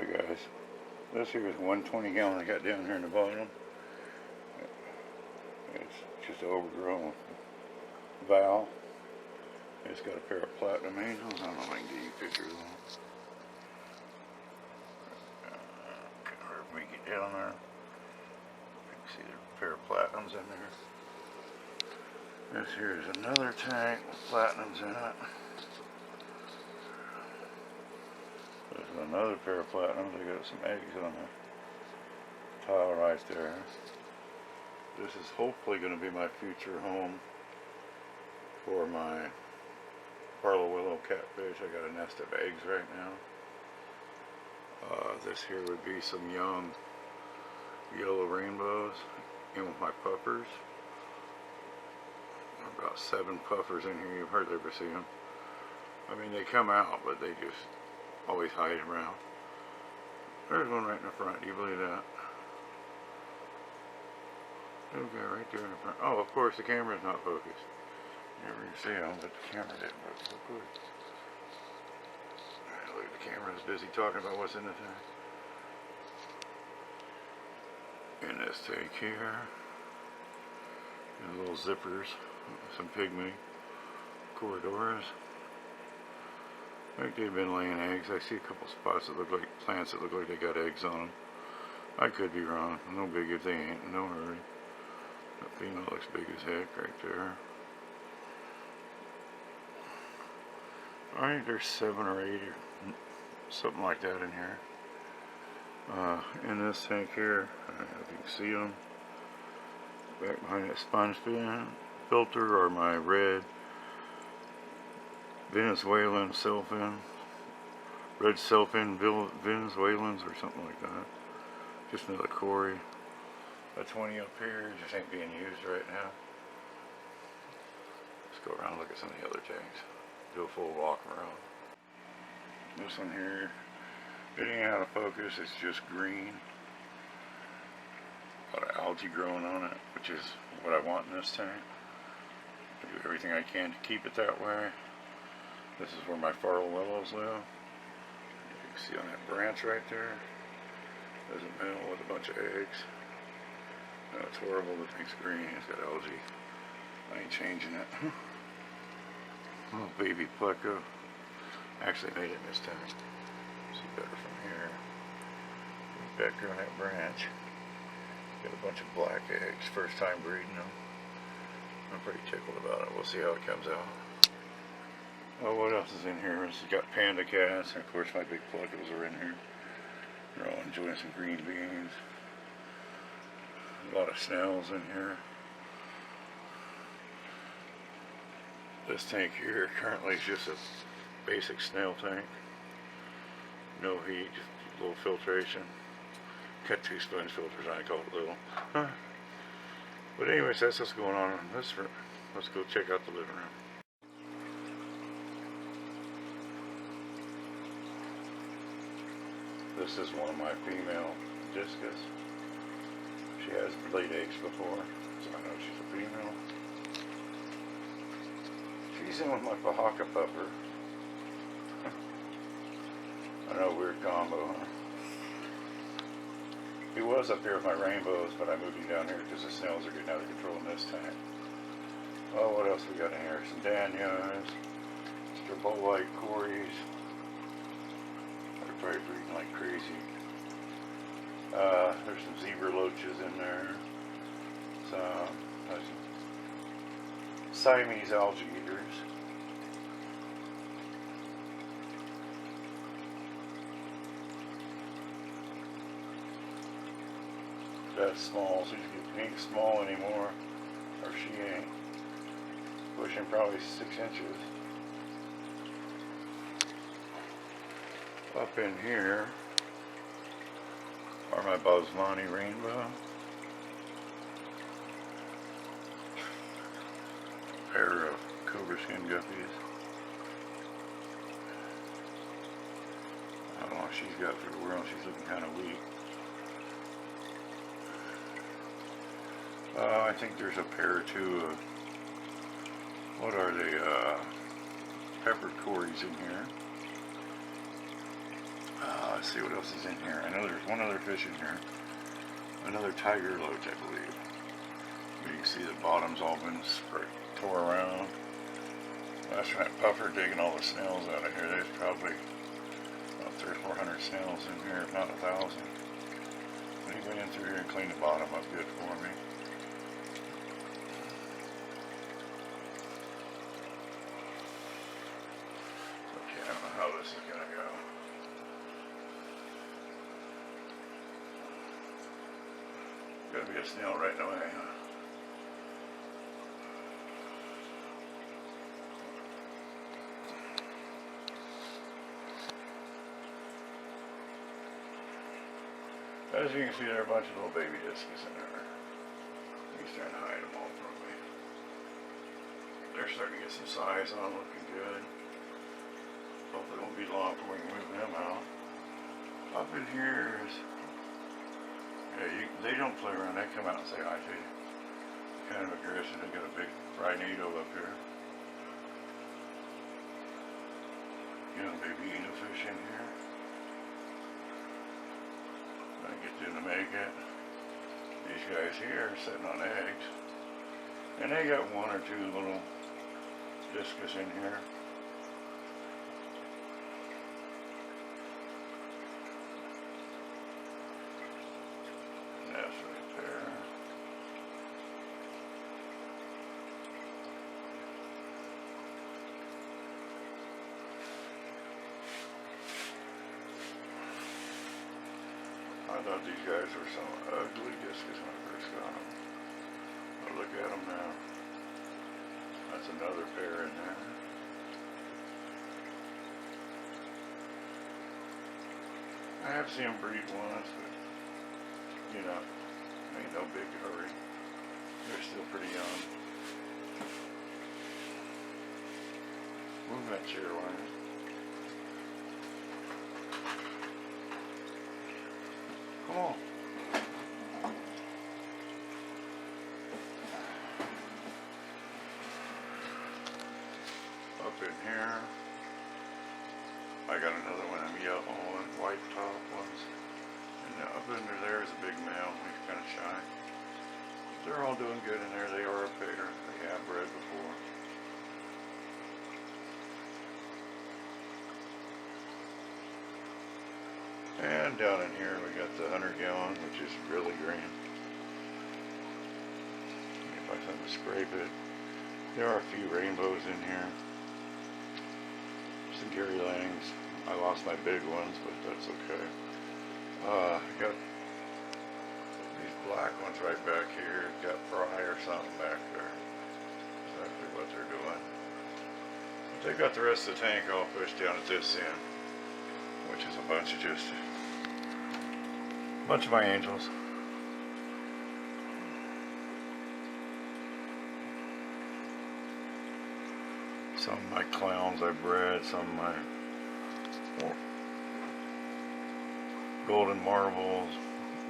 Alright guys, this here is 120 gallon I got down here in the bottom. It's just an overgrown valve. It's got a pair of platinum angels. I don't know if I can get you pictures of them. Can hardly make it down there. You can see there's a pair of platinums in there. This here is another tank with platinums in it. There's another pair of platinums. I got some eggs on the tile right there. This is hopefully going to be my future home for my Parlo Willow catfish. I got a nest of eggs right now. This here would be some young yellow rainbows in with my puffers. About 7 puffers in here. You've hardly ever seen them. I mean, they come out, but they just always hide around. There's one right in the front. Do you believe that? Okay, right there in the front. Oh, of course, the camera's not focused. You never even see them, but the camera didn't focus. Look good. Alright, look, the camera's busy talking about what's in the tank. In this tank here, and little zippers, some pygmy corridors. I think they've been laying eggs. I see a couple spots that look like plants that look like they got eggs on them. I could be wrong. No big if they ain't. No hurry. That female looks big as heck right there. I think there's 7 or 8 or something like that in here. In this tank here, I don't know if you can see them. Back behind that sponge filter are my red Venezuelan Selfin, red Selfin Venezuelans or something like that. Just another Cory. A 20 up here just ain't being used right now. Let's go around and look at some of the other tanks. Do a full walk around. This one here, it ain't out of focus, it's just green. A lot of algae growing on it, which is what I want in this tank. I do everything I can to keep it that way. This is where my Parlo Willows live. You can see on that branch right there. There's a male with a bunch of eggs. No, it's horrible, the thing's green, it's got algae. I ain't changing it. Little baby pleco. Actually made it in this tank. See better from here. Back here on that branch. Got a bunch of black eggs. First time breeding them. I'm pretty tickled about it. We'll see how it comes out. Oh, what else is in here? It's got panda cats. And of course my big plecos are in here. They're all enjoying some green beans. A lot of snails in here. This tank here currently is just a basic snail tank. No heat, just a little filtration. Got 2 sponge filters, I call it little. But anyways, that's what's going on in this room. Let's go check out the living room. This is one of my female discus. She has laid eggs before, so I know she's a female. She's in with my Pahaka pupper. I know, weird combo, huh? He was up here with my rainbows, but I moved him down here because the snails are getting out of control in this tank. Oh, what else we got in here? Some Danios, Strobolite Corys. They're probably breeding like crazy. There's some zebra loaches in there. Some Siamese algae eaters. That's small, so she ain't small anymore, or she ain't. Pushing probably 6 inches. Up in here are my Basmani rainbow. A pair of cobra skin guppies. I don't know what she's got for the world. She's looking kind of weak. I think there's a pair or 2 of, what are they, pepper Corys in here. Let's see what else is in here. I know there's one other fish in here. Another tiger loach, I believe. But you can see the bottom's all been tore around. Last night puffer digging all the snails out of here. There's probably about 300 or 400 snails in here, if not 1,000. But he went in through here and cleaned the bottom up good for me. Okay, I don't know how this is gonna go. Gotta be a snail right away, huh? As you can see, there are a bunch of little baby discus in there. He's trying to hide them all from me. They're starting to get some size on, looking good. Hopefully it won't be long before we can move them out. Up in here is, yeah, they don't play around. They come out and say hi to you. Kind of aggressive. They got a big rhino up here. Young baby fish in here. I get them to make it. These guys here are sitting on eggs. And they got one or two little discus in here. And that's right there. I thought these guys were some ugly discus when I first got them. But look at them now. That's another pair in there. I have seen them breed once, but, you know, ain't no big hurry. They're still pretty young. Move that chair, Ryan. Come on. Up in here, I got another one of them yellow and white top ones. And up under there is a big male. He's kind of shy. They're all doing good in there. They are a pair. They have bred before. And down in here we got the 100 gallon, which is really green. If I can scrape it. There are a few rainbows in here. Some Gary Langs. I lost my big ones, but that's okay. I got these black ones right back here. Got fry or something back there. Exactly what they're doing. But they've got the rest of the tank all pushed down at this end, which is a bunch of just bunch of my angels. Some of my clowns I bred, some of my golden marbles,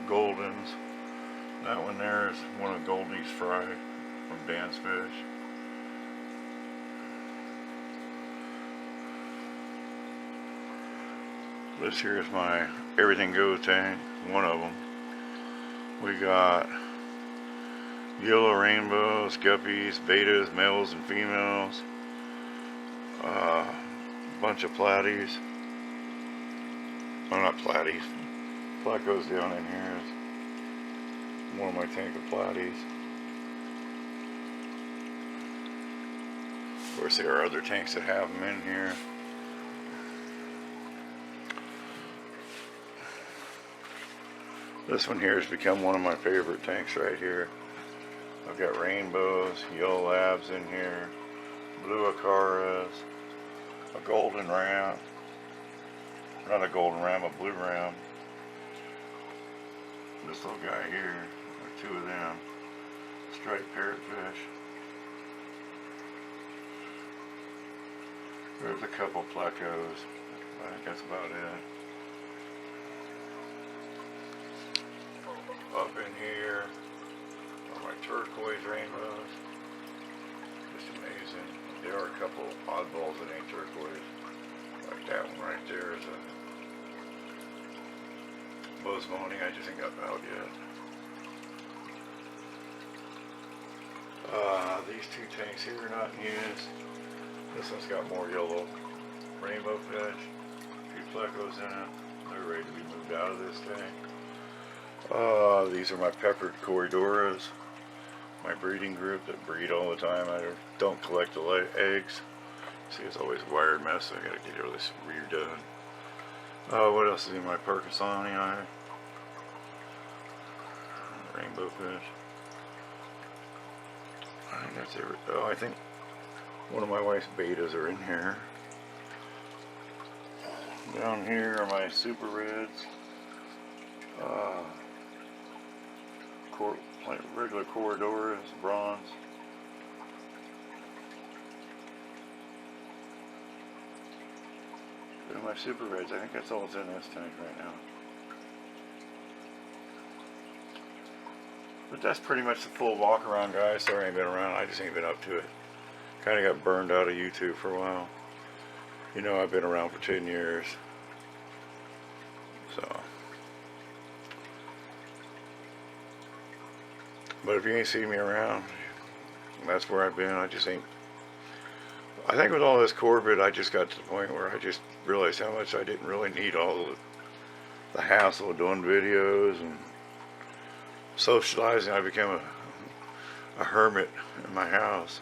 goldens. That one there is one of Goldie's Fry from Dan's Fish. This here is my Everything Goes tank, one of them. We got yellow rainbows, guppies, betas, males and females, bunch of platies. Oh, not platies. Plat goes down in here. Is one of my tank of platies. Of course, there are other tanks that have them in here. This one here has become one of my favorite tanks right here. I've got rainbows, yellow labs in here, blue acaras, a golden ram, not a golden ram, a blue ram. This little guy here, or two of them, striped parrotfish. There's a couple plecos. I think that's about it. Up in here are my turquoise rainbows. Just amazing. There are a couple oddballs that ain't turquoise. Like that one right there is a Buzz moaning, I just ain't got out yet. These two tanks here are not in use. This one's got more yellow rainbow fish. A few plecos in it. They're ready to be moved out of this tank. These are my peppered Corridoras. My breeding group that breed all the time. I don't collect the eggs. See, it's always a wired mess, so I gotta get all this redone. What else is in my Perkinsoni? Rainbow fish. I think that's every. Oh, I think one of my wife's betas are in here. Down here are my super reds. Regular Corridoras, bronze. And my super reds, I think that's all that's in this tank right now. But that's pretty much the full walk around, guys. Sorry I ain't been around, I just ain't been up to it. Kind of got burned out of YouTube for a while. You know, I've been around for 10 years. So. But if you ain't seen me around, that's where I've been. I just ain't. I think with all this Corvid, I just got to the point where I just realized how much I didn't really need all the hassle of doing videos and socializing. I became a hermit in my house.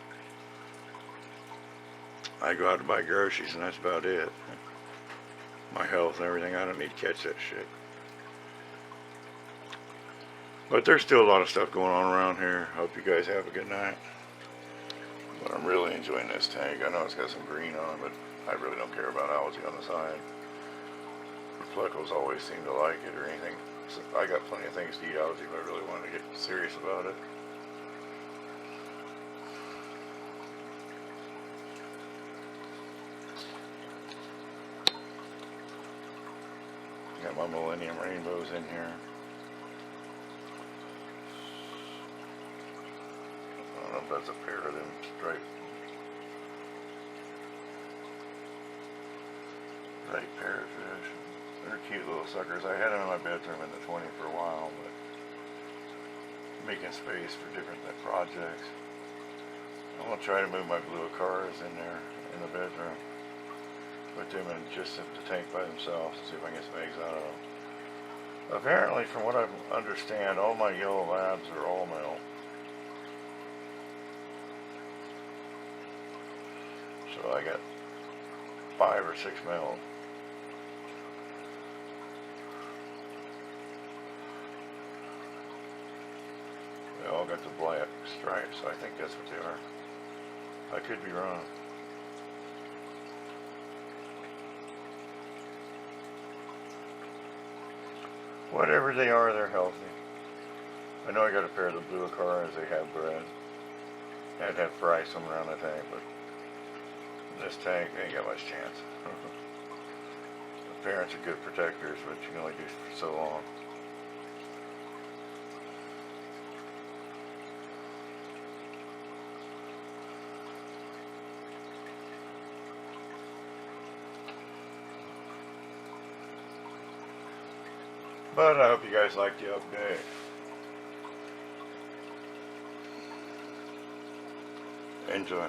I go out to buy groceries and that's about it. My health and everything, I don't need to catch that shit. But there's still a lot of stuff going on around here. Hope you guys have a good night. But I'm really enjoying this tank. I know it's got some green on it, but I really don't care about algae on the side. The plecos always seem to like it or anything. So I got plenty of things to eat algae, but I really wanted to get serious about it. Got my Millennium Rainbows in here. I don't know if that's a pair of them striped parrotfish. They're cute little suckers. I had them in my bedroom in the 20 for a while, but making space for different projects. I'm going to try to move my blue cars in there in the bedroom. Put them in just the tank by themselves and see if I can get some eggs out of them. Apparently, from what I understand, all my yellow labs are all male. So I got 5 or 6 males. They all got the black stripes, so I think that's what they are. I could be wrong. Whatever they are, they're healthy. I know I got a pair of the blue cars, they have bred. I'd have to fry some around the tank, but this tank, they ain't got much chance. The parents are good protectors, but you can only do for so long. But I hope you guys liked the update. Enjoy.